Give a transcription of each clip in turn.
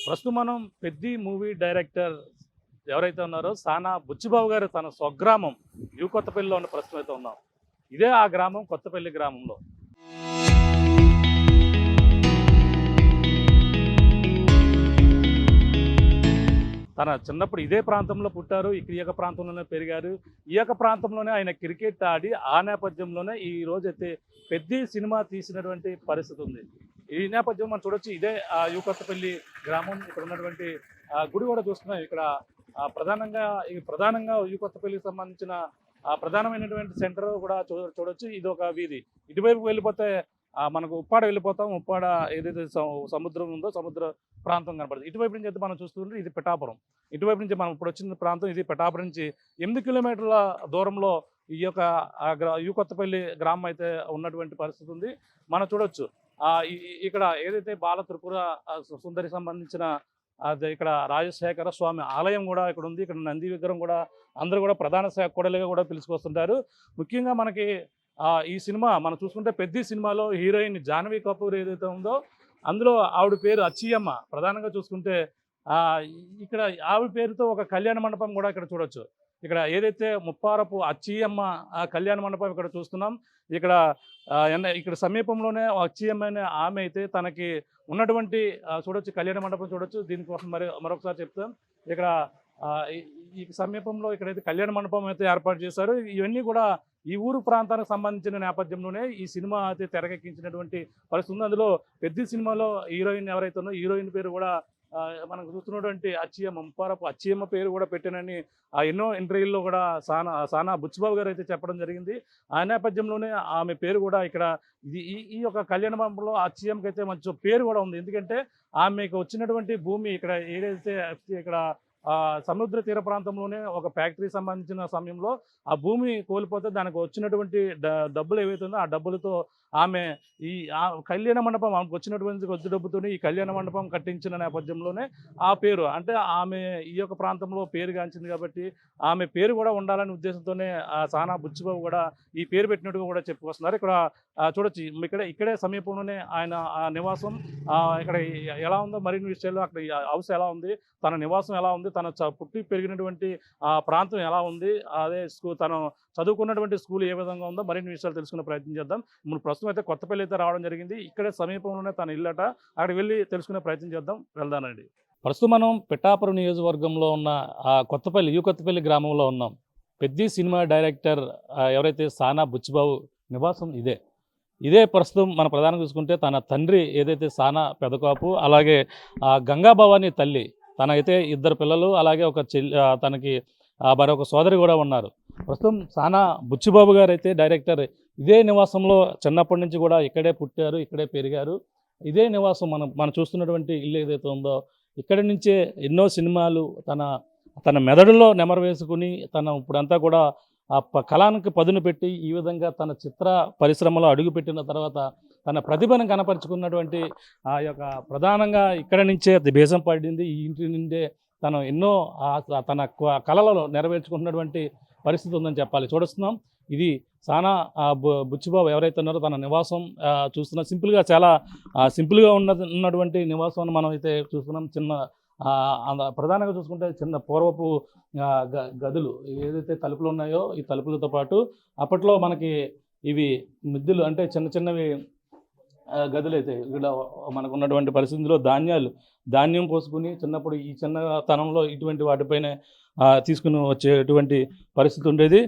ప్రస్తుతం మనం Peddi movie director ఎవరైతే ఉన్నారో సానా బుచ్చిబాబు గారు తన స్వగ్రామం యూ కొత్తపల్లిలో ఉన్న ప్రస్తుతం అయితే ఉన్నాం. ఇదే ఆ గ్రామం కొత్తపల్లి గ్రామంలో. తన చిన్నప్పుడు ఇదే ప్రాంతంలో పుట్టారు, ఈ యొక్క ప్రాంతంలోనే పెరిగారు. ఈ యొక్క ప్రాంతంలోనే ఆయన క్రికెట్ ఆడి ఆ నేపథ్యంలోనే ఈ రోజైతే పెద్ది సినిమా తీసినటువంటి పరిస్థితి ఉంది. ఈ నేపథ్యం మనం చూడొచ్చు. ఇదే యూ కొత్తపల్లి గ్రామం. ఇక్కడ ఉన్నటువంటి గుడి కూడా చూస్తున్నాం. ఇక్కడ ప్రధానంగా యూ కొత్తపల్లికి సంబంధించిన ప్రధానమైనటువంటి సెంటర్ కూడా చూడొచ్చు. ఇది ఒక వీధి. ఇటువైపు వెళ్ళిపోతే మనకు ఉప్పాడ వెళ్ళిపోతాం. ఉప్పాడ ఏదైతే సముద్రం ఉందో సముద్ర ప్రాంతం కనపడుతుంది. ఇటువైపు నుంచి అయితే మనం చూస్తుంటే ఇది పిఠాపురం. ఇటువైపు నుంచి మనం ఇప్పుడు వచ్చిన ప్రాంతం ఇది పిఠాపురం నుంచి 8 కిలోమీటర్ల దూరంలో ఈ యొక్క యూ కొత్తపల్లి గ్రామం అయితే ఉన్నటువంటి పరిస్థితి ఉంది. మనం చూడొచ్చు. ఇక్కడ ఏదైతే బాల త్రిపుర సుందరి సంబంధించిన అది ఇక్కడ రాజశేఖర స్వామి ఆలయం కూడా ఇక్కడ ఉంది. ఇక్కడ నంది విగ్రహం కూడా అందరూ కూడా ప్రధాన కోడలిగా కూడా పిలుచుకొస్తుంటారు. ముఖ్యంగా మనకి ఈ సినిమా మనం చూసుకుంటే పెద్ది సినిమాలో హీరోయిన్ జాహ్నవి కపూర్ ఏదైతే ఉందో అందులో ఆవిడ పేరు అచ్చియమ్మ. ప్రధానంగా చూసుకుంటే ఇక్కడ ఆవిడ పేరుతో ఒక కళ్యాణ మండపం కూడా ఇక్కడ చూడొచ్చు. ఇక్కడ ఏదైతే ముప్పారపు అచ్చియమ్మ కళ్యాణ మండపం ఇక్కడ చూస్తున్నాం. ఇక్కడ సమీపంలోనే అచ్చియమ్మ అనే ఆమె అయితే తనకి ఉన్నటువంటి చూడొచ్చు కళ్యాణ మండపం చూడొచ్చు. దీనికోసం మరొకసారి చెప్తాం. ఇక్కడ ఈ సమీపంలో ఇక్కడైతే కళ్యాణ మండపం అయితే ఏర్పాటు చేశారు. ఇవన్నీ కూడా ఈ ఊరు ప్రాంతానికి సంబంధించిన నేపథ్యంలోనే ఈ సినిమా అయితే తెరకెక్కించినటువంటి పరిస్థితి ఉంది. అందులో పెద్ద సినిమాలో హీరోయిన్ ఎవరైతే ఉన్నో హీరోయిన్ పేరు కూడా మనకు చూస్తున్నటువంటి అచ్చియమ్మ, ముప్పారపు అచ్చియమ్మ పేరు కూడా పెట్టానని ఎన్నో ఇంటర్వ్యూల్లో కూడా సానా బుచ్చిబాబు గారు అయితే చెప్పడం జరిగింది. ఆ నేపథ్యంలోనే ఆమె పేరు కూడా ఇక్కడ ఈ యొక్క కళ్యాణ మండపంలో అచ్చియమ్మకి అయితే మంచి పేరు కూడా ఉంది. ఎందుకంటే ఆమెకు వచ్చినటువంటి భూమి ఇక్కడ ఏదైతే ఇక్కడ సముద్ర తీర ప్రాంతంలోనే ఒక ఫ్యాక్టరీ సంబంధించిన సమయంలో ఆ భూమి కోల్పోతే దానికి వచ్చినటువంటి డబ్బులు ఏవైతే ఉందో ఆ డబ్బులతో ఆమె కళ్యాణ మండపం ఆమెకు వచ్చినటువంటి కొద్ది డబ్బుతోనే ఈ కళ్యాణ మండపం కట్టించిన నేపథ్యంలోనే ఆ పేరు అంటే ఆమె ఈ యొక్క ప్రాంతంలో పేరుగాంచింది కాబట్టి ఆమె పేరు కూడా ఉండాలనే ఉద్దేశంతోనే సానా బుచ్చిబాబు కూడా ఈ పేరు పెట్టినట్టుగా కూడా చెప్పుకొస్తున్నారు. ఇక్కడ చూడొచ్చు. ఇక్కడే సమీపంలోనే ఆయన నివాసం. ఇక్కడ ఎలా ఉందో మరిన్ని విషయాలు అక్కడ హౌస్ ఎలా ఉంది, తన నివాసం ఎలా ఉంది, తన పుట్టి పెరిగినటువంటి ప్రాంతం ఎలా ఉంది, అదే తను చదువుకున్నటువంటి స్కూల్ ఏ విధంగా ఉందో మరిన్ని విషయాలు తెలుసుకునే ప్రయత్నం చేద్దాం. మనం ప్రస్తుతం అయితే కొత్తపల్లి అయితే రావడం జరిగింది. ఇక్కడే సమీపంలోనే తన ఇల్లట. అక్కడికి వెళ్ళి తెలుసుకునే ప్రయత్నం చేద్దాం. వెళ్దానండి. ప్రస్తుతం మనం పిఠాపురం నియోజకవర్గంలో ఉన్న యూ కొత్తపల్లి గ్రామంలో ఉన్నాం. పెద్ది సినిమా డైరెక్టర్ ఎవరైతే సానా బుచ్చిబాబు నివాసం ఇదే ప్రస్తుతం మన ప్రధానంగా చూసుకుంటే తన తండ్రి ఏదైతే సానా పెదకాపు, అలాగే గంగాభవాని తల్లి, తనైతే 2 పిల్లలు, అలాగే ఒక తనకి మరొక సోదరి కూడా ఉన్నారు. ప్రస్తుతం సానా బుచ్చిబాబు గారు అయితే డైరెక్టర్ ఇదే నివాసంలో చిన్నప్పటి నుంచి కూడా ఇక్కడే పుట్టారు, ఇక్కడే పెరిగారు. ఇదే నివాసం మనం చూస్తున్నటువంటి ఇల్లు ఏదైతే ఉందో ఇక్కడి నుంచే ఎన్నో సినిమాలు తన మెదడులో నెమరు వేసుకుని ఇప్పుడంతా కూడా కళానికి పదును పెట్టి ఈ విధంగా తన చిత్ర పరిశ్రమలో అడుగుపెట్టిన తర్వాత తన ప్రతిభను కనపరుచుకున్నటువంటి ఆ యొక్క ప్రధానంగా ఇక్కడి నుంచే బీజం పడింది. ఈ ఇంటి నుండే తను ఎన్నో తన కళలలో నెరవేర్చుకుంటున్నటువంటి పరిస్థితి ఉందని చెప్పాలి. చూస్తున్నాం. ఇది సానా బుచ్చిబాబు ఎవరైతే ఉన్నారో తన నివాసం చూస్తున్నాం. చాలా సింపుల్గా ఉన్నటువంటి నివాసం మనం అయితే చూస్తున్నాం. ప్రధానంగా చూసుకుంటే చిన్న పూర్వపు గదులు ఏదైతే తలుపులు ఉన్నాయో ఈ తలుపులతో పాటు అప్పట్లో మనకి ఇవి మిద్దెలు అంటే చిన్నవి గదులు అయితే ఇక్కడ మనకు ఉన్నటువంటి పరిస్థితుల్లో ధాన్యం పోసుకుని చిన్నప్పుడు ఈ చిన్నతనంలో ఇటువంటి వాటిపైన తీసుకుని వచ్చేటువంటి పరిస్థితి ఉండేది.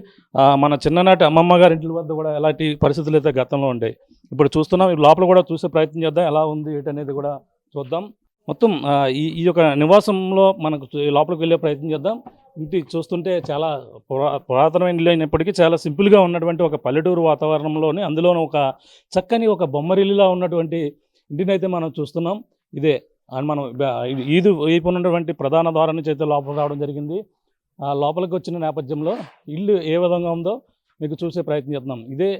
మన చిన్ననాటి అమ్మమ్మ గారి ఇంటి వద్ద కూడా ఎలాంటి పరిస్థితులు అయితే గతంలో ఉంటాయి. ఇప్పుడు చూస్తున్నాం. లోపల కూడా చూసే ప్రయత్నం చేద్దాం. ఎలా ఉంది ఏంటనేది కూడా చూద్దాం. మొత్తం ఈ యొక్క నివాసంలో మనకు లోపలికి వెళ్ళే ప్రయత్నం చేద్దాం. ఇంటి చూస్తుంటే చాలా పురాతనమైన ఇల్లు అయినప్పటికీ చాలా సింపుల్గా ఉన్నటువంటి ఒక పల్లెటూరు వాతావరణంలోని అందులోనూ ఒక చక్కని ఒక బొమ్మరిల్లులా ఉన్నటువంటి ఇంటిని అయితే మనం చూస్తున్నాం. ఇదే మనం ఈదు వైపు ఉన్నటువంటి ప్రధాన ద్వారం నుంచి అయితే లోపల రావడం జరిగింది. లోపలికి వచ్చిన నేపథ్యంలో ఇల్లు ఏ విధంగా ఉందో మీకు చూసే ప్రయత్నం చేస్తున్నాం. ఇదే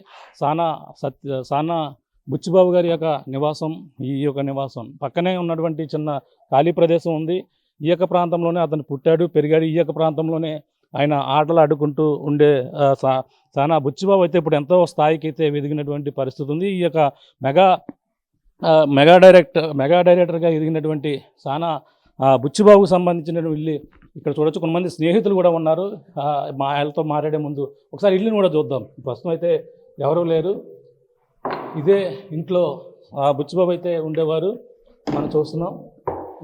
సానా బుచ్చిబాబు గారి యొక్క నివాసం. ఈ యొక్క నివాసం పక్కనే ఉన్నటువంటి చిన్న ఖాళీ ప్రదేశం ఉంది. ఈ యొక్క ప్రాంతంలోనే అతను పుట్టాడు, పెరిగాడు. ఈ యొక్క ప్రాంతంలోనే ఆయన ఆటలు ఆడుకుంటూ ఉండే సానా బుచ్చిబాబు అయితే ఇప్పుడు ఎంతో స్థాయికి అయితే ఎదిగినటువంటి పరిస్థితి ఉంది. ఈ యొక్క మెగా డైరెక్టర్గా ఎదిగినటువంటి బుచ్చిబాబుకు సంబంధించిన ఇల్లు ఇక్కడ చూడొచ్చు. కొంతమంది స్నేహితులు కూడా ఉన్నారు. మా ఆయనతో మాట్లాడే ముందు ఒకసారి ఇల్లుని కూడా చూద్దాం. ప్రస్తుతం అయితే ఎవరూ లేరు. ఇదే ఇంట్లో బుచ్చిబాబు అయితే ఉండేవారు. మనం చూస్తున్నాం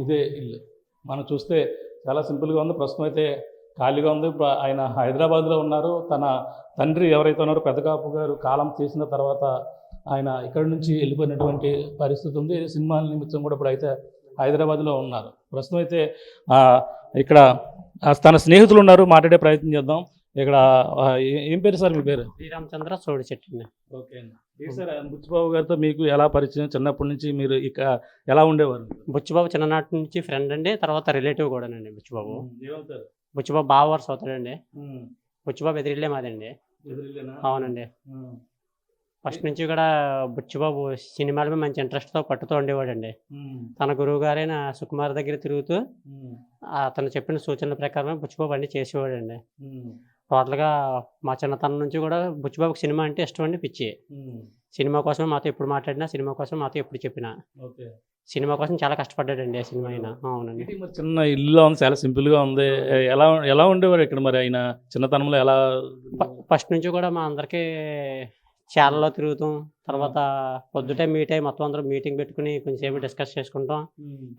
ఇదే ఇల్లు. మనం చూస్తే చాలా సింపుల్గా ఉంది. ప్రస్తుతం అయితే ఖాళీగా ఉంది. ఆయన హైదరాబాద్లో ఉన్నారు. తన తండ్రి ఎవరైతే ఉన్నారో పెద్దకాపు గారు కాలం చేసిన తర్వాత ఆయన ఇక్కడ నుంచి వెళ్ళిపోయినటువంటి పరిస్థితి ఉంది. సినిమాల నిమిత్తం కూడా ఇప్పుడు అయితే హైదరాబాద్లో ఉన్నారు. ప్రస్తుతం అయితే ఇక్కడ తన స్నేహితులు ఉన్నారు. మాట్లాడే ప్రయత్నం చేద్దాం. ఇక్కడ ఏం పేరు సార్ మీ పేరు? శ్రీరామచంద్ర సోడి చెట్టు. ఓకే అండి. సార్ బుచ్చిబాబు గారితో మీకు ఎలా పరిచయం? చిన్నప్పటి నుంచి మీరు ఇక ఎలా ఉండేవారు? బుచ్చిబాబు చిన్ననాటి నుంచి ఫ్రెండ్ అండి, తర్వాత రిలేటివ్ కూడానండి. బుచ్చిబాబు బుచ్చిబాబు బావ వరుస అవుతాడండి. బుచ్చిబాబు ఎదిరిల్లే మాదండి. అవునండి. ఫస్ట్ నుంచి కూడా బుచ్చిబాబు సినిమాల మీద మంచి ఇంట్రెస్ట్తో పట్టుతూ ఉండేవాడండి. తన గురువు గారైన సుకుమార్ దగ్గర తిరుగుతూ అతను చెప్పిన సూచనల ప్రకారం బుచ్చిబాబు అన్నీ చేసేవాడండి. టోటల్గా మా చిన్నతనం నుంచి కూడా బుచ్చిబాబుకి సినిమా అంటే ఇష్టం అండి, పిచ్చి. సినిమా కోసం మాతో ఎప్పుడు మాట్లాడినా, సినిమా కోసం మాతో ఎప్పుడు చెప్పినా, సినిమా కోసం చాలా కష్టపడ్డాడండి ఆ సినిమా అయినా. అవునండి. చిన్న ఇల్లు ఉంది, చాలా సింపుల్గా ఉంది. ఎలా ఎలా ఉండేవారు ఇక్కడ మరి ఆయన చిన్నతనంలో? ఎలా ఫస్ట్ నుంచి కూడా మా అందరికీ చాలలో తిరుగుతాం. తర్వాత పొద్దుటే మీట్ అయ్యి మొత్తం అందరూ మీటింగ్ పెట్టుకుని కొంచెంసేపు డిస్కస్ చేసుకుంటాం.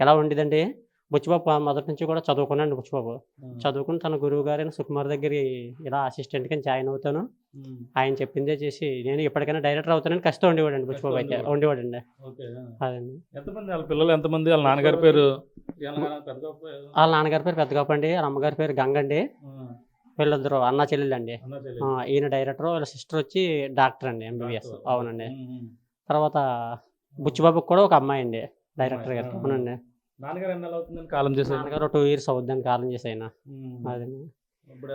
ఎలా ఉండేదండి, బుచ్చిబాబు మొదటి నుంచి కూడా చదువుకున్నాండి. బుచ్చిబాబు చదువుకుని తన గురువు గారైన సుకుమార్ దగ్గర ఇలా అసిస్టెంట్గా జాయిన్ అవుతాను. ఆయన చెప్పిందే చేసి నేను ఎప్పటికైనా డైరెక్టర్ అవుతానని కష్టం ఉండేవాడండి. బుచ్చిబాబు అయితే ఉండేవాడండి. అదండి. ఎంతమంది వాళ్ళ పిల్లలు? ఎంతమంది? వాళ్ళ నాన్నగారి పేరు? వాళ్ళ నాన్నగారి పేరు పెద్దగోప అండి, వాళ్ళ అమ్మగారి పేరు గంగ అండి. వీళ్ళిద్దరు అన్నా చెల్లెలు అండి. ఈయన డైరెక్టర్, వాళ్ళ సిస్టర్ వచ్చి డాక్టర్ అండి, MBBS. అవునండి. తర్వాత బుచ్చిబాబుకి కూడా ఒక అమ్మాయి అండి, డైరెక్టర్ గారు. అవునండి. నాన్నగారు 2 years అవుద్దండి కాలం చేసి ఆయన. అదే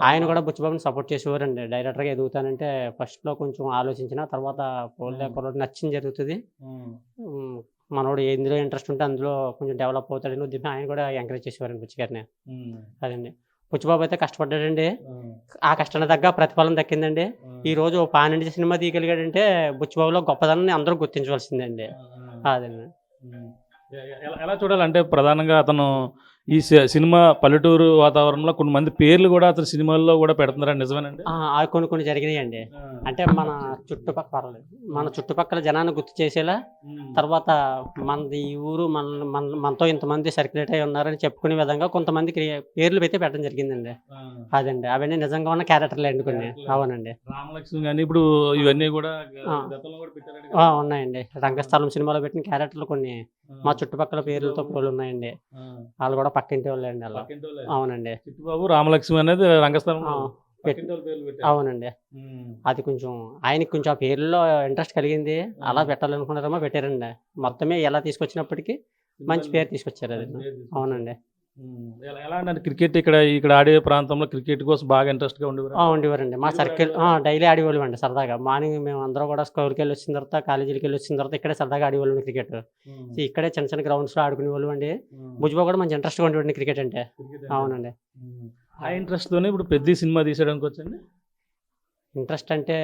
ఆయన కూడా బుచ్చిబాబుని సపోర్ట్ చేసేవారండి. డైరెక్టర్గా ఎదుగుతానంటే ఫస్ట్లో కొంచెం ఆలోచించిన తర్వాత కుర్రోడు నచ్చింది జరుగుతుంది, మనోడు ఎందులో ఇంట్రెస్ట్ ఉంటే అందులో కొంచెం డెవలప్ అవుతాడని ఉద్దేశం ఆయన కూడా ఎంకరేజ్ చేసేవారండి బుచ్చి గారిని. అదండి. బుచ్చిబాబు అయితే కష్టపడ్డాడండి. ఆ కష్టానికి తగ్గ ప్రతిఫలం దక్కిందండి. ఈ రోజు 12 సినిమా తీయగలిగాడంటే బుచ్చిబాబులో గొప్పదనాన్ని అందరూ గుర్తించవలసిందండి. అదండి. ఎలా చూడాలంటే ప్రధానంగా అతను ఈ సినిమా పల్లెటూరు వాతావరణంలో కొంతమంది పేర్లు కూడా అతను సినిమాల్లో కూడా పెడుతున్నారండి, నిజమేనండి? కొన్ని జరిగినాయండి. అంటే మన చుట్టుపక్కల జనాన్ని గుర్తు చేసేలా, తర్వాత మనది ఈ ఊరు మనతో ఇంతమంది సర్క్యులేట్ అయి ఉన్నారని చెప్పుకునే విధంగా కొంతమంది పేర్లు అయితే పెట్టడం జరిగిందండి. అదండి. అవన్నీ నిజంగా ఉన్న క్యారెక్టర్లు అండి కొన్ని. అవునండి. రామలక్ష్మి కానీ ఇప్పుడు ఇవన్నీ కూడా ఉన్నాయండి. రంగస్థలం సినిమాలో పెట్టిన క్యారెక్టర్లు కొన్ని మా చుట్టుపక్కల పేర్లతో పోలు ఉన్నాయండి. వాళ్ళు కూడా పక్కింటి వాళ్ళే అండి అలా. అవునండి. చిట్టుబాబు రామలక్ష్మి అనేది రంగస్థలం. అవునండి. అది కొంచెం ఆయనకి కొంచెం ఆ పేర్లలో ఇంట్రెస్ట్ కలిగింది, అలా పెట్టాలనుకున్నారేమో పెట్టారండి. మొత్తమే ఎలా తీసుకొచ్చినప్పటికీ మంచి పేరు తీసుకొచ్చారు అది. అవునండి. ఎలా అంటే క్రికెట్ ఇక్కడ ఆడే ప్రాంతంలో క్రికెట్ కోసం బాగా ఇంట్రెస్ట్గా ఉండేవారండి. మా సర్కిల్ డైలీ ఆడేవాళ్ళం అండి సరదాగా. మార్నింగ్ మేము అందరూ కూడా స్కూల్కి వెళ్ళి వచ్చిన తర్వాత, కాలేజీకి వెళ్ళి వచ్చిన తర్వాత ఇక్కడే సరదాగా ఆడేవాళ్ళం క్రికెట్. ఇక్కడే చిన్న చిన్న గ్రౌండ్స్లో ఆడుకునే వాళ్ళు అండి. బుచ్చిబాబు కూడా మంచి ఇంట్రెస్ట్గా ఉండేవాడిని క్రికెట్ అంటే. అవునండి. ఆ ఇంట్రెస్ట్తోనే ఇప్పుడు పెద్ద సినిమా తీసేయడానికి వచ్చండి. ఇంట్రెస్ట్ అంటే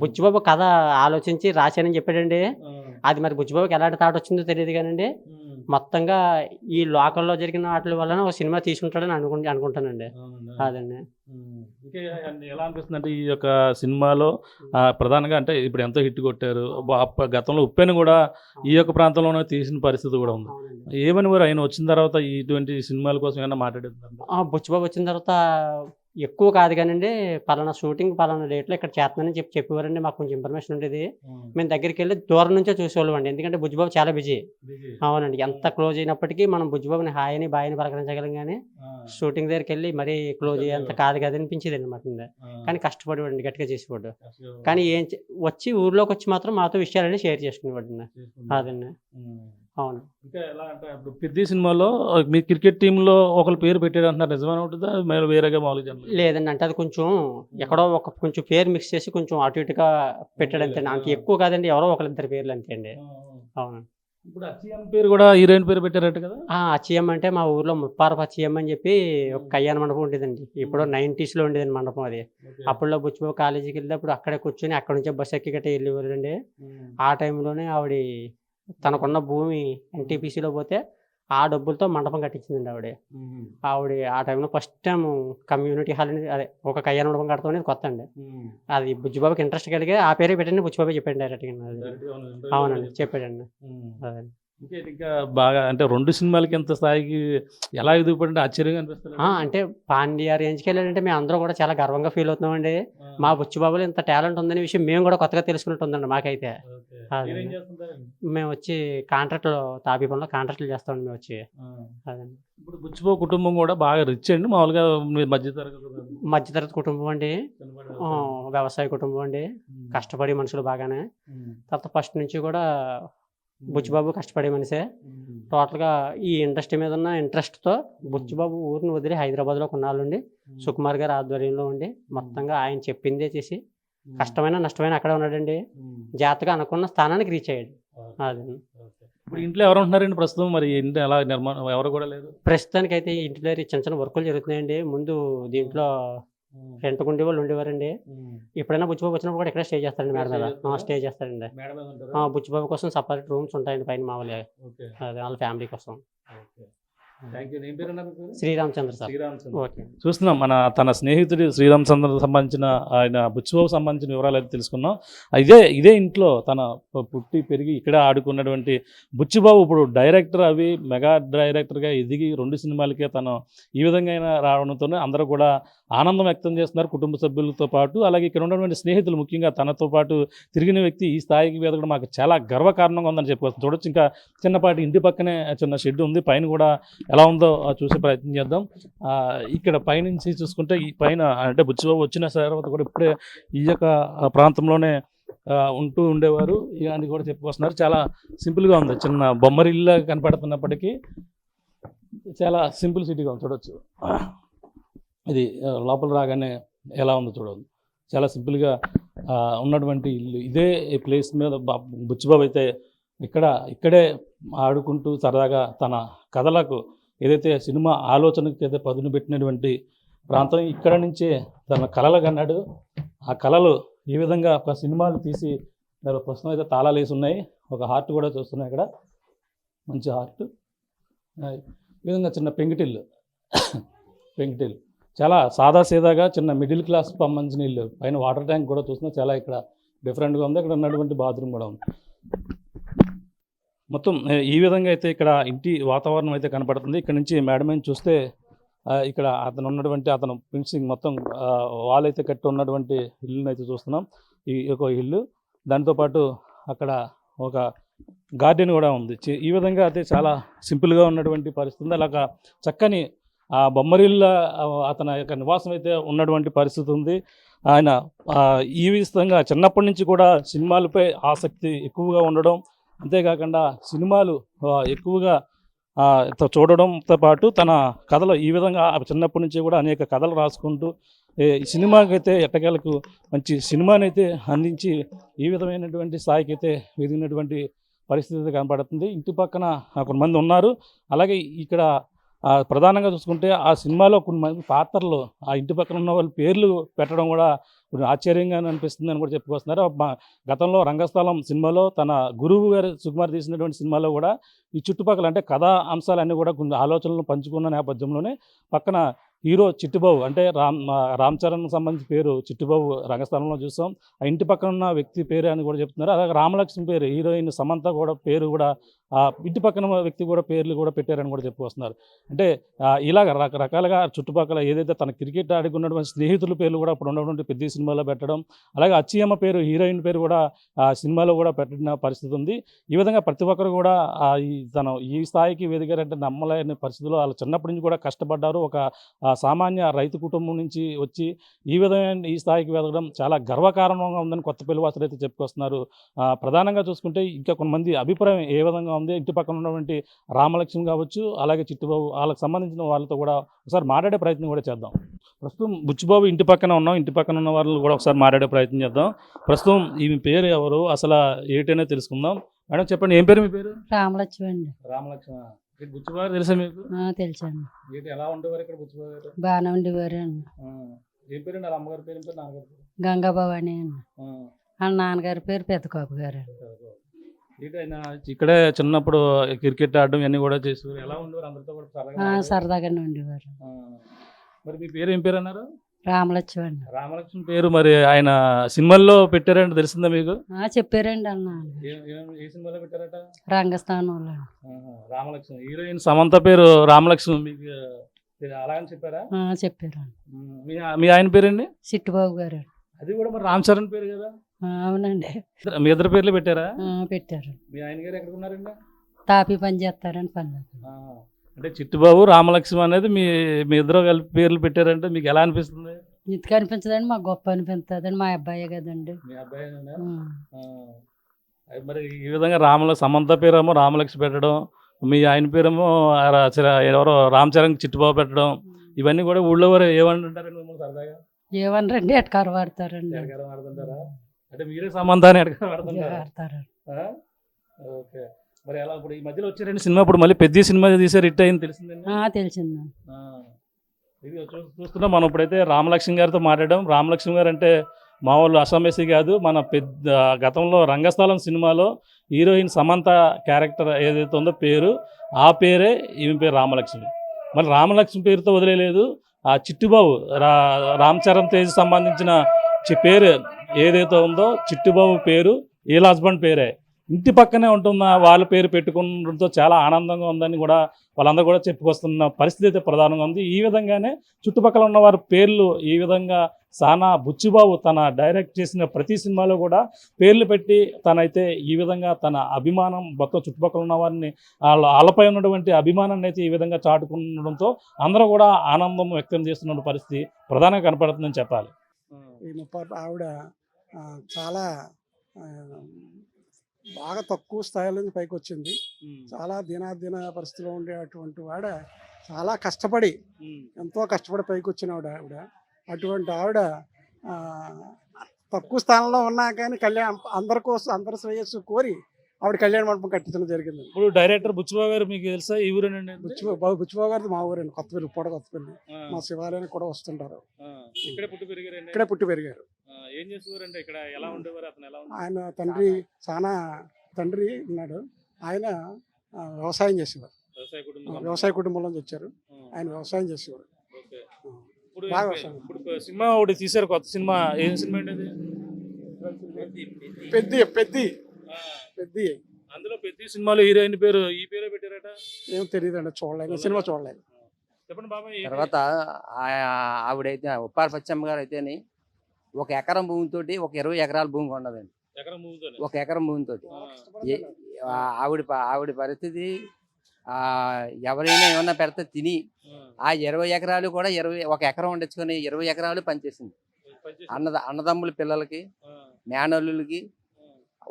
బుచ్చిబాబు కథ ఆలోచించి రాశానని చెప్పాడండి. అది మరి బుచ్చిబాబుకి ఎలాంటి థాట్ వచ్చిందో తెలియదు కానండి, మొత్తంగా ఈ లోకల్లో జరిగిన వాటి వలన ఒక సినిమా తీసుకుంటాడని అనుకుంటానండి. అదండి. ఎలా అనిపిస్తుంది అంటే ఈ యొక్క సినిమాలో ప్రధానంగా అంటే ఇప్పుడు ఎంతో హిట్ కొట్టారు. గతంలో ఉప్పెను కూడా ఈ యొక్క ప్రాంతంలోనే తీసిన పరిస్థితి కూడా ఉంది. ఏమని వారు ఆయన వచ్చిన తర్వాత ఇటువంటి సినిమాల కోసం ఏమైనా మాట్లాడుతున్నారు? బుచ్చిబాబు వచ్చిన తర్వాత ఎక్కువ కాదు కానండి, పలానా షూటింగ్ పలానా డేట్లో ఇక్కడ చేస్తున్నానని చెప్పేవారండి. మాకు కొంచెం ఇన్ఫర్మేషన్ ఉండేది. మేము దగ్గరికి వెళ్ళి దూరం నుంచే చూసేవాళ్ళం అండి. ఎందుకంటే బుచ్చిబాబు చాలా బిజీ. అవునండి. ఎంత క్లోజ్ అయినప్పటికీ మనం బుచ్చిబాబుని హాయ్ అని బాయ్ అని పలకరించగలం కానీ షూటింగ్ దగ్గరికి వెళ్ళి మరీ క్లోజ్ అయ్యేంత కాదు కదా అనిపించేది అనమాట. కానీ కష్టపడేవాడండి, గట్టిగా చేసేవాడు. కానీ వచ్చి ఊర్లోకి వచ్చి మాత్రం మాతో విషయాలన్నీ షేర్ చేసుకునేవాడు. అదండి. అవును. ఇంకా ఎలా అంటే ఇప్పుడు పెద్ద సినిమాలో మీ క్రికెట్ టీంలో ఒకరు పేరు పెట్టారు అంటున్నారు, నిజమైన ఉంటుందా వేరేగా మామూలుగా? లేదండి. అంటే అది కొంచెం ఎక్కడో కొంచెం పేరు మిక్స్ చేసి కొంచెం అటు ఇటుగా పెట్టాడు అంతే. అంత ఎక్కువ కాదండి, ఎవరో ఒకరిద్దరు పేర్లు అంతే అండి. అవును. ఇప్పుడు అచ్చియమ్మ పేరు కూడా హీరోయిన్ పేరు పెట్టారట కదా? అచ్చియమ్మ అంటే మా ఊర్లో ముప్పారపు అచ్చియమ్మ అని చెప్పి ఒక కళ్యాణ మండపం ఉండేదండి. ఇప్పుడు 90sలో ఉండేదండి మండపం అది. అప్పుడులో బుచ్చిబాబు కాలేజీకి వెళ్ళినప్పుడు అక్కడే కూర్చొని అక్కడ నుంచి బస్ ఎక్కి గట్ట వెళ్ళేవారండి. ఆ టైంలోనే ఆవిడ తనకున్న భూమి NTPCలో పోతే ఆ డబ్బులతో మండపం కట్టించిందండి ఆవిడ. ఆ టైంలో ఫస్ట్ టైం కమ్యూనిటీ హాల్ అనేది అదే ఒక కళ్యాణ మండపం కడతాం అనేది కొత్త అండి. అది బుచ్చిబాబుకి ఇంట్రెస్ట్ కలిగి ఆ పేరే పెట్టండి బుచ్చిబాబే చెప్పాడు డైరెక్ట్గా. అవునండి చెప్పాడండి. అదే ఇంకా బాగా అంటే 2 సినిమాలకి ఎంత స్థాయికి ఎలా ఎదిగిపోయింటే ఆశ్చర్యంగా అనిపిస్తుంది. అంటే పాండ్య రేంజ్కి వెళ్ళాడంటే మేము అందరూ కూడా చాలా గర్వంగా ఫీల్ అవుతున్నామండి. మా బుచ్చిబాబులో ఇంత టాలెంట్ ఉందనే విషయం మేము కూడా కొత్తగా తెలుసుకున్నట్టు ఉందండి మాకైతే. అదే మేము వచ్చి కాంట్రాక్ట్లో తాపీ పనిలో కాంట్రాక్ట్లు చేస్తామండి మేము వచ్చి. అదండి ఇప్పుడు బుచ్చిబాబు కుటుంబం కూడా బాగా రిచ్ అండి, మామూలుగా మధ్యతరగతి కుటుంబం అండి. వ్యవసాయ కుటుంబం అండి. కష్టపడే మనుషులు బాగానే. తర్వాత ఫస్ట్ నుంచి కూడా బుచ్చిబాబు కష్టపడే మనిషే. టోటల్గా ఈ ఇండస్ట్రీ మీద ఉన్న ఇంట్రెస్ట్తో బుచ్చిబాబు ఊరిని వదిలి హైదరాబాద్లో కొన్నాళ్ళు ఉండి సుకుమార్ గారి ఆధ్వర్యంలో ఉండి మొత్తంగా ఆయన చెప్పిందే చేసి కష్టమైన నష్టమైన అక్కడే ఉన్నాడండి. జాగ్రత్తగా అనుకున్న స్థానానికి రీచ్ అయ్యాడు. అది ఇప్పుడు ఇంట్లో ఎవరు ఉంటున్నారండి ప్రస్తుతం? మరి ఇంట్లో ఎలా నిర్మాణం ఎవరు కూడా లేదు ప్రస్తుతానికి అయితే ఇంటి దగ్గర చిన్న చిన్న వర్కులు జరుగుతున్నాయండి. ముందు దీంట్లో రెంట్కు ఉండే వాళ్ళు ఉండేవారండి. ఎప్పుడైనా బుచ్చిబాబు వచ్చినప్పుడు కూడా ఇక్కడ స్టే చేస్తారండి, మేడ మీద స్టే చేస్తారండి. బుచ్చిబాబు కోసం సపరేట్ రూమ్స్ ఉంటాయండి పైన మామూలుగా. అదే వాళ్ళ ఫ్యామిలీ కోసం. శ్రీరామచంద్ర సార్. ఓకే, చూస్తున్నాం మన తన స్నేహితుడి శ్రీరామచంద్ర సంబంధించిన ఆయన బుచ్చిబాబు సంబంధించిన వివరాలు అయితే తెలుసుకున్నాం. ఇదే ఇంట్లో తన పుట్టి పెరిగి ఇక్కడ ఆడుకున్నటువంటి బుచ్చిబాబు ఇప్పుడు డైరెక్టర్ అవి మెగా డైరెక్టర్గా ఎదిగి 2 సినిమాలకే తను ఈ విధంగా రావడంతో అందరూ కూడా ఆనందం వ్యక్తం చేస్తున్నారు కుటుంబ సభ్యులతో పాటు. అలాగే ఇక్కడ ఉన్నటువంటి స్నేహితులు ముఖ్యంగా తనతో పాటు తిరిగిన వ్యక్తి ఈ స్థాయికి ఎదగడం మాకు చాలా గర్వకారణంగా ఉందని చెప్పుకోవచ్చు. చూడొచ్చు, ఇంకా చిన్నపాటి ఇంటి పక్కనే చిన్న షెడ్ ఉంది. పైన కూడా ఎలా ఉందో చూసే ప్రయత్నం చేద్దాం. ఇక్కడ పైనుంచి చూసుకుంటే ఈ పైన అంటే బుచ్చిబాబు వచ్చిన తర్వాత కూడా ఇప్పుడే ఈ యొక్క ప్రాంతంలోనే ఉంటూ ఉండేవారు అని కూడా చెప్పుకొస్తున్నారు. చాలా సింపుల్గా ఉంది, చిన్న బొమ్మరిల్లా కనపడుతున్నప్పటికీ చాలా సింపుల్ సిటీగా ఉంది. చూడొచ్చు, ఇది లోపల రాగానే ఎలా ఉందో చూడవచ్చు. చాలా సింపుల్గా ఉన్నటువంటి ఇల్లు. ఇదే ప్లేస్ మీద బుచ్చిబాబు అయితే ఇక్కడే ఆడుకుంటూ సరదాగా తన కథలకు ఏదైతే సినిమా ఆలోచనకి అయితే పదును పెట్టినటువంటి ప్రాంతం ఇక్కడ నుంచే తన కళలు కన్నాడు. ఆ కళలు ఈ విధంగా ఒక సినిమాలు తీసి ప్రస్తుతం అయితే తాళాలు వేసి ఉన్నాయి. ఒక హార్ట్ కూడా చూస్తున్నాయి ఇక్కడ, మంచి హార్ట్. ఈ విధంగా చిన్న పెంకిటిల్లు చాలా సాదాసీదాగా చిన్న మిడిల్ క్లాస్ సంబంధించిన ఇల్లు. పైన వాటర్ ట్యాంక్ కూడా చూస్తున్నా చాలా ఇక్కడ డిఫరెంట్గా ఉంది. ఇక్కడ ఉన్నటువంటి బాత్రూమ్ కూడా ఉంది. మొత్తం ఈ విధంగా అయితే ఇక్కడ ఇంటి వాతావరణం అయితే కనపడుతుంది. ఇక్కడ నుంచి మేడ మీద చూస్తే ఇక్కడ అతను ఫినిషింగ్ మొత్తం వాల్ అయితే కట్టి ఉన్నటువంటి ఇల్లుని అయితే చూస్తున్నాం. ఈ ఒక ఇల్లు, దాంతోపాటు అక్కడ ఒక గార్డెన్ కూడా ఉంది. ఈ విధంగా అయితే చాలా సింపుల్గా ఉన్నటువంటి పరిస్థితి. అలాగా చక్కని బొమ్మరిల్ల అతని యొక్క నివాసం అయితే ఉన్నటువంటి పరిస్థితి ఉంది. ఆయన ఈ విధంగా చిన్నప్పటి నుంచి కూడా సినిమాలపై ఆసక్తి ఎక్కువగా ఉండడం, అంతేకాకుండా సినిమాలు ఎక్కువగా చూడడంతో పాటు తన కథలు ఈ విధంగా చిన్నప్పటి నుంచి కూడా అనేక కథలు రాసుకుంటూ ఈ సినిమాకైతే ఎట్టకేలకు మంచి సినిమానైతే అందించి ఈ విధమైనటువంటి స్థాయికి అయితే ఎదిగినటువంటి పరిస్థితి కనపడుతుంది. ఇంటి పక్కన కొంతమంది ఉన్నారు. అలాగే ఇక్కడ ప్రధానంగా చూసుకుంటే ఆ సినిమాలో కొంతమంది పాత్రలు ఆ ఇంటి పక్కన ఉన్న వాళ్ళ పేర్లు పెట్టడం కూడా కొంచెం ఆశ్చర్యంగా అనిపిస్తుంది అని కూడా చెప్పుకొస్తున్నారు. గతంలో రంగస్థలం సినిమాలో తన గురువు గారు సుకుమార్ తీసినటువంటి సినిమాలో కూడా ఈ చుట్టుపక్కల అంటే కథా అంశాలన్నీ కూడా కొన్ని ఆలోచనలు పంచుకున్న నేపథ్యంలోనే పక్కన హీరో చిట్టుబాబు అంటే రామ్ చరణ్ సంబంధించి పేరు చిట్టుబాబు రంగస్థలంలో చూసాం. ఆ ఇంటి పక్కన ఉన్న వ్యక్తి పేరు అని కూడా చెప్తున్నారు. అలాగే రామలక్ష్మి పేరు హీరోయిన్ సమంత కూడా పేరు కూడా ఆ ఇంటి పక్కన వ్యక్తి కూడా పేర్లు కూడా పెట్టారని కూడా చెప్పుకొస్తున్నారు. అంటే ఇలాగ రకరకాలుగా చుట్టుపక్కల ఏదైతే తన క్రికెట్ ఆడుకున్నటువంటి స్నేహితుల పేర్లు కూడా ఇప్పుడు ఉన్నటువంటి పెద్ద సినిమాలో పెట్టడం, అలాగే అచ్చియమ్మ పేరు హీరోయిన్ పేరు కూడా ఆ సినిమాలో కూడా పెట్టిన పరిస్థితి ఉంది. ఈ విధంగా ప్రతి ఒక్కరు కూడా తను ఈ స్థాయికి ఎదిగారంటే నమ్మలేని పరిస్థితుల్లో వాళ్ళు చిన్నప్పటి నుంచి కూడా కష్టపడ్డారు. ఒక సామాన్య రైతు కుటుంబం నుంచి వచ్చి ఈ విధమైన ఈ స్థాయికి ఎదగడం చాలా గర్వకారణంగా ఉందని కొత్త పెళ్లివాసులు అయితే చెప్పుకొస్తున్నారు. ప్రధానంగా చూసుకుంటే ఇంకా కొంతమంది అభిప్రాయం ఏ విధంగా ఉంది, ఇంటి పక్కన ఉన్నటువంటి రామలక్ష్మి కావచ్చు, అలాగే చిట్టుబాబు వాళ్ళకి సంబంధించిన వాళ్ళతో కూడా ఒకసారి మాట్లాడే ప్రయత్నం కూడా చేద్దాం. ప్రస్తుతం బుచ్చిబాబు ఇంటి పక్కన ఉన్నాం. ఇంటి పక్కన ఉన్న వాళ్ళు కూడా ఒకసారి మాట్లాడే ప్రయత్నం చేద్దాం. ప్రస్తుతం ఈమె పేరు ఎవరు అసలు ఏంటనే తెలుసుకుందాం. మేడం చెప్పండి, ఏం పేరు మీ పేరు? రామలక్ష్మి అండి. రామలక్ష్మి. బుచ్చిబాబు తెలుసా మీకు? తెలుసండి. ఎలా ఉండేవారు ఇక్కడ బుచ్చిబాబు గారు? బాగానే ఉండేవారు అండి. ఏం పేరు అండి? అమ్మగారి పేరు, నాన్నగారి పేరు? గంగాబాబు అని అండి. వాళ్ళ నాన్నగారి పేరు పెద్దకాపు గారు. ఆయన ఇక్కడే చిన్నప్పుడు క్రికెట్ ఆడడం ఇవన్నీ కూడా చేసేవారు. ఎలా ఉండేవారు అందరితో కూడా సరదాగా ఉండేవారా? సరదాగానే ఉండేవారు. ఆ. మరి మీ పేరు ఏం పేరు అన్నారు? రామలక్ష్మి అండి. రామలక్ష్మి పేరు మరి ఆయన సినిమాల్లో పెట్టారంటే తెలిసిందా మీకు? చెప్పారండి అన్న. ఏ సినిమాలో పెట్టారట? రంగస్థానంలో. రామలక్ష్మి హీరోయిన్ సమంత పేరు రామలక్ష్మి మీకు అలాగని చెప్పారా? చెప్పారు. మీ ఆయన పేరండి? సిట్టుబాబు గారు. అది కూడా మరి రామ్ చరణ్ పేరు కదా? అవునండి. మీ ఇద్దరు పేర్లు పెట్టారా? పెట్టారు. మీ ఆయన గారు ఎక్కడ ఉన్నారండి? తాపీ పని చేస్తారని పని. అంటే చిట్టుబాబు రామలక్ష్మి అనేది మీ ఇద్దరు కలిపి పేర్లు పెట్టారంటే మీకు ఎలా అనిపిస్తుంది? ఇంటికి అనిపించదండి, మాకు గొప్ప అనిపిస్తుందండి. మా అబ్బాయే కదండి. మీ అబ్బాయి మరి ఈ విధంగా సమంత పేరేమో రామలక్ష్మి పెట్టడం, మీ ఆయన పేరేమో ఎవరో రామ్ చరణ్ చిట్టుబాబు పెట్టడం, ఇవన్నీ కూడా ఊళ్ళో వారు ఏమంటుంటారండి మిమ్మల్ని సరదాగా? ఏమనరండి, ఎట్కారు వాడతారండి. ఎడగారం ఆడుతుంటారా? అంటే మీరే సమంతాన్ని ఎడగారం ఆడుతుంటారా? ఓకే. మరి ఎలా ఇప్పుడు ఈ మధ్యలో వచ్చారండి సినిమా, ఇప్పుడు మళ్ళీ పెద్ద సినిమా తీసారు, హిట్ అయింది తెలిసిందండి? తెలిసింది. ఇది చూస్తున్నాం మనం ఇప్పుడైతే రామలక్ష్మి గారితో మాట్లాడడం. రామలక్ష్మి గారు అంటే మామూలు అసామేసి కాదు, మన పెద్ద గతంలో రంగస్థలం సినిమాలో హీరోయిన్ సమంత క్యారెక్టర్ ఏదైతే ఉందో పేరు, ఆ పేరే ఈమె పేరు రామలక్ష్మి. మరి రామలక్ష్మి పేరుతో వదిలేదు, ఆ చిట్టుబాబు రామ్ చరణ్ తేజ్ సంబంధించిన పేరు ఏదైతే ఉందో చిట్టుబాబు పేరు వీళ్ళ హస్బెండ్ పేరే. ఇంటి పక్కనే ఉంటున్న వాళ్ళ పేరు పెట్టుకోవడంతో చాలా ఆనందంగా ఉందని కూడా వాళ్ళందరూ కూడా చెప్పుకొస్తున్న పరిస్థితి అయితే ప్రధానంగా ఉంది. ఈ విధంగానే చుట్టుపక్కల ఉన్న వారి పేర్లు ఈ విధంగా సానా బుచ్చిబాబు తన డైరెక్ట్ చేసిన ప్రతి సినిమాలో కూడా పేర్లు పెట్టి తనైతే ఈ విధంగా తన అభిమానం మొత్తం చుట్టుపక్కల ఉన్న వారిని వాళ్ళపై ఉన్నటువంటి అభిమానాన్ని అయితే ఈ విధంగా చాటుకుండడంతో అందరూ కూడా ఆనందం వ్యక్తం చేస్తున్న పరిస్థితి ప్రధానంగా కనపడుతుందని చెప్పాలి. ఈ ముప్పారు ఆవిడ చాలా బాగా తక్కువ స్థాయిలో నుంచి పైకి వచ్చింది. చాలా దినాదిన పరిస్థితిలో ఉండేటువంటి వాడ చాలా కష్టపడి ఎంతో కష్టపడి పైకి వచ్చిన ఆవిడ. అటువంటి ఆవిడ తక్కువ స్థానంలో ఉన్నా కానీ అందరి శ్రేయస్సు కోరి ఆవిడ కళ్యాణ మండపం కట్టించడం జరిగింది. ఇప్పుడు డైరెక్టర్ బుచ్చిబాబు గారు మీకు తెలుసా? ఈ ఊరేనండి? బుచ్చిబాబు గారిది మా ఊరండి, కొత్తపల్లి, కొత్తపల్లి. మా శివాలయానికి కూడా వస్తుంటారు. ఇక్కడే పుట్టి పెరిగారు. ఏం చేసేవారంటే ఇక్కడ ఎలా ఉండేవారు? అతను ఎలా ఉండేవారు? ఆయన తండ్రి ఉన్నాడు. ఆయన వ్యవసాయం చేసేవారు. వ్యవసాయ కుటుంబంలో నుంచి వచ్చారు. ఆయన వ్యవసాయం చేసేవారు. ఇప్పుడు సినిమా ఒకటి తీశారు, కొత్త సినిమా. ఏం సినిమా అండి అది? పెద్ది. అందులో పెద్ద సినిమాలో హీరోయిన్ పేరు ఈ పేరే పెట్టారట. ఏం తెలియదు అండి, చూడలేదు, సినిమా చూడలేదు. చెప్పండి బాబాయ్. తర్వాత ఆవిడైతే ఉప్పార పచ్చమ్మ గారు అయితేని 1 ఎకరం భూమితోటి ఒక 20 ఎకరాల భూమి ఉండదండి. 1 ఎకరం భూమితోటి ఆవిడ పరిస్థితి ఎవరైనా ఏమన్నా పెడితే తిని ఆ 20 ఎకరాలు కూడా 1 ఎకరం ఉండొచ్చుకొని 20 ఎకరాలు పనిచేసింది. అన్నదమ్ముల పిల్లలకి, మేనల్లులకి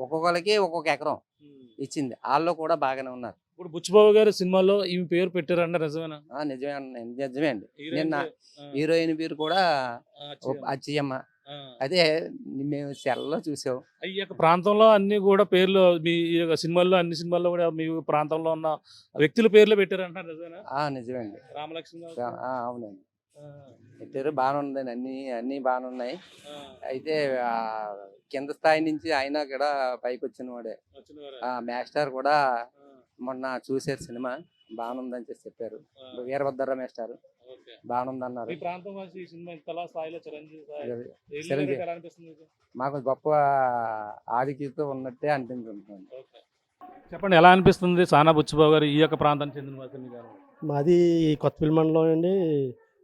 ఒక్కొక్కరికి ఒక్కొక్క ఎకరం ఇచ్చింది. వాళ్ళు కూడా బాగానే ఉన్నారు. ఇప్పుడు బుచ్చిబాబు గారు సినిమాలో ఈ పేరు పెట్టారన్న నిజమేనా? నిజమే అండి. నిన్న హీరోయిన్ పేరు కూడా అచ్చయ్యమ్మ. అదే మేము సెల్లో చూసాం. ఈ యొక్క ప్రాంతంలో అన్ని కూడా పేర్లు మీ సినిమాల్లో అన్ని సినిమాల్లో కూడా మీ ప్రాంతంలో ఉన్న వ్యక్తుల పేర్లు పెట్టారంటారు నిజమేనా? నిజమే అండి. రామలక్ష్మి అవునండి, పెట్టారు. బాగానే ఉందండి, అన్ని బాగానే ఉన్నాయి. అయితే కింద స్థాయి నుంచి ఆయన కూడా పైకి వచ్చిన వాడే. మాస్టర్ కూడా మొన్న చూసారు సినిమా, బాగుందని చెప్పారు. వీరభద్ర మాస్టర్ బాగుందన్నారు. మాకు గొప్ప ఆధిక్యత ఉన్నట్టే అనిపించుకుంటున్నాను. చెప్పండి, ఎలా అనిపిస్తుంది సానా బుచ్చిబాబు గారు ఈ యొక్క ప్రాంతానికి చెందిన? మాది కొత్తపల్లి మండలం అండి.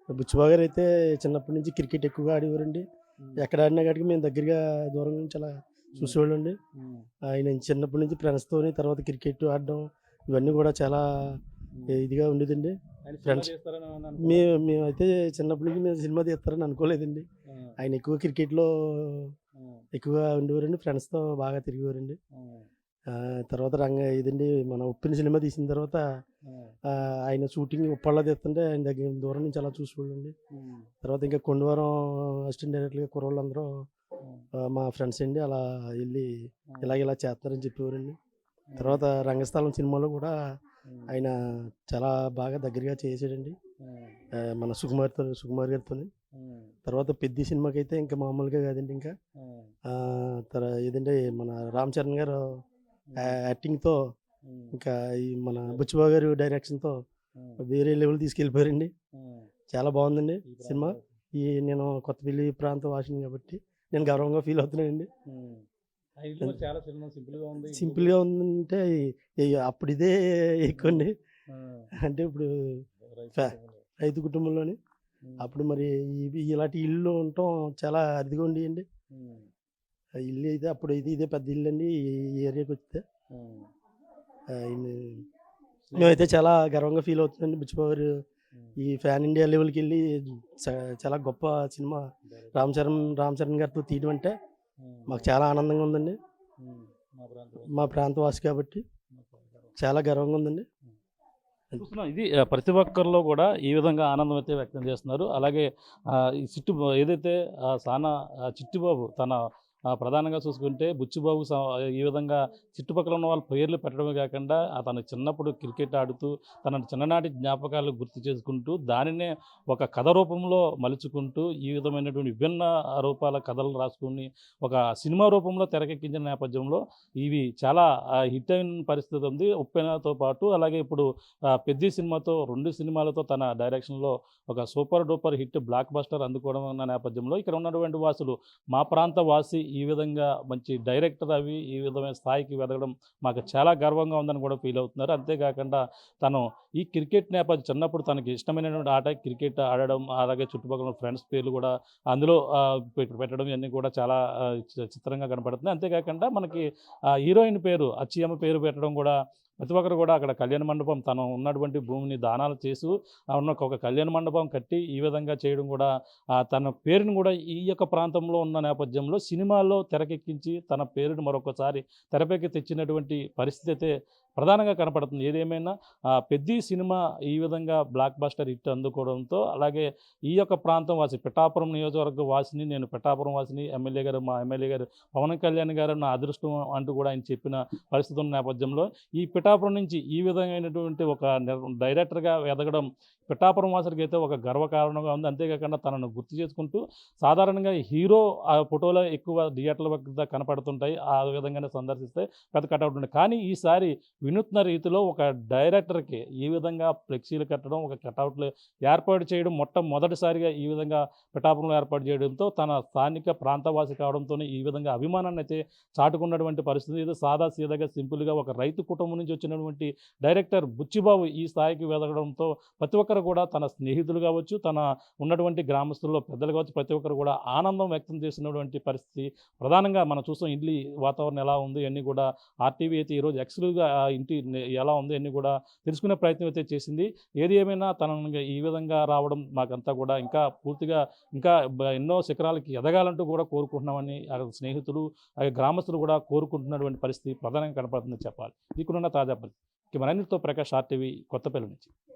బుచ్చిబాబు గారు అయితే చిన్నప్పటి నుంచి క్రికెట్ ఎక్కువగా ఆడేవారండి. ఎక్కడ ఆడినా కాడికి మేము దగ్గరగా దూరం నుంచి అలా చూసేవాళ్ళు అండి. ఆయన చిన్నప్పటి నుంచి ఫ్రెండ్స్తోని తర్వాత క్రికెట్ ఆడడం ఇవన్నీ కూడా చాలా ఇదిగా ఉండేదండి. ఫ్రెండ్స్ మేమైతే చిన్నప్పటి నుంచి మేము సినిమా తీస్తారని అనుకోలేదండి. ఆయన ఎక్కువ క్రికెట్లో ఎక్కువగా ఉండేవారండి. ఫ్రెండ్స్తో బాగా తిరిగేవారండి. తర్వాత ఇదండి మన ఉప్పిన సినిమా తీసిన తర్వాత ఆయన షూటింగ్ ఉప్పల్లో తీస్తుంటే ఆయన దగ్గర దూరం నుంచి అలా చూసుకోండి. తర్వాత ఇంకా కొండవరం అసిస్టెంట్ డైరెక్టర్గా కుర్రోళ్ళందరూ మా ఫ్రెండ్స్ అండి, అలా వెళ్ళి ఇలా చేస్తారని చెప్పేవారండి. తర్వాత రంగస్థలం సినిమాలో కూడా ఆయన చాలా బాగా దగ్గరగా చేసాడండి మన సుకుమార్ గారితో. తర్వాత పెద్ద సినిమాకి అయితే ఇంకా మామూలుగా కాదండి. ఇంకా ఏదంటే మన రామ్ చరణ్ గారు యాక్టింగ్తో ఇంకా ఈ మన బుచ్చిబాబు గారు డైరెక్షన్తో వేరే లెవెల్ తీసుకెళ్ళిపోయారండి. చాలా బాగుందండి సినిమా. నేను కొత్తపల్లి ప్రాంత వాసిని కాబట్టి నేను గర్వంగా ఫీల్ అవుతున్నానండి. చాలా సినిమా సింపుల్ గా ఉంది. సింపుల్గా ఉందంటే అప్పుడు ఇదే ఎక్కువండి. అంటే ఇప్పుడు రైతు కుటుంబంలోని అప్పుడు మరి ఇలాంటి ఇల్లు ఉండటం చాలా అరుదుగా ఉండేయండి. ఆ ఇల్లు అయితే అప్పుడు అయితే ఇదే పెద్ద ఇల్లు అండి ఈ ఏరియాకి వస్తే. మేమైతే చాలా గర్వంగా ఫీల్ అవుతుందండి. బుచ్చిబాబు గారు ఈ ఫ్యాన్ ఇండియా లెవెల్కి వెళ్ళి చాలా గొప్ప సినిమా రామ్ చరణ్ గారితో తీయడం అంటే మాకు చాలా ఆనందంగా ఉందండి. మా ప్రాంతవాసి కాబట్టి చాలా గర్వంగా ఉందండి. చూస్తున్నాం ఇది ప్రతి ఒక్కరిలో కూడా ఈ విధంగా ఆనందం అయితే వ్యక్తం చేస్తున్నారు. అలాగే ఈ ఏదైతే చిట్టిబాబు తన ప్రధానంగా చూసుకుంటే బుచ్చిబాబు ఈ విధంగా చుట్టుపక్కల ఉన్న వాళ్ళ పేర్లు పెట్టడమే కాకుండా తను చిన్నప్పుడు క్రికెట్ ఆడుతూ తన చిన్ననాటి జ్ఞాపకాలు గుర్తు చేసుకుంటూ దానినే ఒక కథ రూపంలో మలుచుకుంటూ ఈ విధమైనటువంటి విభిన్న రూపాల కథలు రాసుకుని ఒక సినిమా రూపంలో తెరకెక్కించిన నేపథ్యంలో ఇవి చాలా హిట్ అయిన పరిస్థితి ఉంది. ఉప్పెనతో పాటు అలాగే ఇప్పుడు పెద్ద సినిమాతో 2 సినిమాలతో తన డైరెక్షన్లో ఒక super duper hit block buster అందుకోవడం ఉన్న నేపథ్యంలో ఇక్కడ ఉన్నటువంటి వాసులు మా ప్రాంత వాసి ఈ విధంగా మంచి డైరెక్టర్ అవి ఈ విధమైన స్థాయికి ఎదగడం మాకు చాలా గర్వంగా ఉందని కూడా ఫీల్ అవుతున్నారు. అంతేకాకుండా తను ఈ క్రికెట్ నేపథ్యం చిన్నప్పుడు తనకి ఇష్టమైనటువంటి ఆట క్రికెట్ ఆడడం, అలాగే చుట్టుపక్కల ఫ్రెండ్స్ పేర్లు కూడా అందులో పెట్టడం ఇవన్నీ కూడా చాలా చిత్రంగా కనపడుతుంది. అంతేకాకుండా మనకి హీరోయిన్ పేరు అచ్చియమ్మ పేరు పెట్టడం కూడా ప్రతి ఒక్కరు కూడా అక్కడ కళ్యాణ మండపం తను ఉన్నటువంటి భూమిని దానాలు చేస్తూ ఉన్న ఒక కళ్యాణ మండపం కట్టి ఈ విధంగా చేయడం కూడా తన పేరును కూడా ఈ యొక్క ప్రాంతంలో ఉన్న నేపథ్యంలో సినిమాల్లో తెరకెక్కించి తన పేరును మరొకసారి తెరపైకి తెచ్చినటువంటి పరిస్థితి అయితే ప్రధానంగా కనపడుతుంది. ఏదేమైనా పెద్ద సినిమా ఈ విధంగా బ్లాక్ బస్టర్ హిట్ అందుకోవడంతో అలాగే ఈ యొక్క ప్రాంతం వాసి పిఠాపురం నియోజకవర్గ వాసిని నేను పిఠాపురం వాసిని మా ఎమ్మెల్యే గారు పవన్ కళ్యాణ్ గారు నా అదృష్టం అంటూ కూడా ఆయన చెప్పిన పరిస్థితి ఉన్న నేపథ్యంలో ఈ పిఠాపురం నుంచి ఈ విధమైనటువంటి ఒక డైరెక్టర్గా ఎదగడం పిఠాపురం వాసులకి అయితే ఒక గర్వకారణంగా ఉంది. అంతేకాకుండా తనను గుర్తు చేసుకుంటూ సాధారణంగా హీరో ఫోటోలో ఎక్కువ థియేటర్ల వద్ద కనపడుతుంటాయి. ఆ విధంగానే సందర్శిస్తే పెద్ద కటౌట్ ఉంటుంది. కానీ ఈసారి వినూత్న రీతిలో ఒక డైరెక్టర్కి ఈ విధంగా ఫ్లెక్సీలు కట్టడం, ఒక కటౌట్లు ఏర్పాటు చేయడం మొట్టమొదటిసారిగా ఈ విధంగా పిఠాపురంలో ఏర్పాటు చేయడంతో తన స్థానిక ప్రాంతవాసి కావడంతో ఈ విధంగా అభిమానాన్ని అయితే చాటుకున్నటువంటి పరిస్థితి. ఇది సాదా సీదాగా సింపుల్గా ఒక రైతు కుటుంబం నుంచి వచ్చినటువంటి డైరెక్టర్ బుచ్చిబాబు ఈ స్థాయికి ఎదగడంతో ప్రతి ఒక్కరు కూడా తన స్నేహితులు కావచ్చు, తన ఉన్నటువంటి గ్రామస్తుల్లో పెద్దలు కావచ్చు, ప్రతి ఒక్కరు కూడా ఆనందం వ్యక్తం చేసినటువంటి పరిస్థితి ప్రధానంగా మనం చూస్తాం. ఇంటి వాతావరణం ఎలా ఉంది అన్నీ కూడా ఆర్టీవీ అయితే ఈరోజు ఎక్స్క్లూజివ్గా ఇంటి ఎలా ఉంది అన్నీ కూడా తెలుసుకునే ప్రయత్నం అయితే చేసింది. ఏది ఏమైనా తనను ఈ విధంగా రావడం మాకంతా కూడా ఇంకా పూర్తిగా ఇంకా ఎన్నో శిఖరాలకి ఎదగాలంటూ కూడా కోరుకుంటున్నామని స్నేహితులు గ్రామస్తులు కూడా కోరుకుంటున్నటువంటి పరిస్థితి ప్రధానంగా కనపడుతుందని చెప్పాలి. ఇక్కడున్న తాజా పరిస్థితి మనందరితో ప్రకాష్ ఆర్టీవీ కొత్తపల్లి నుంచి.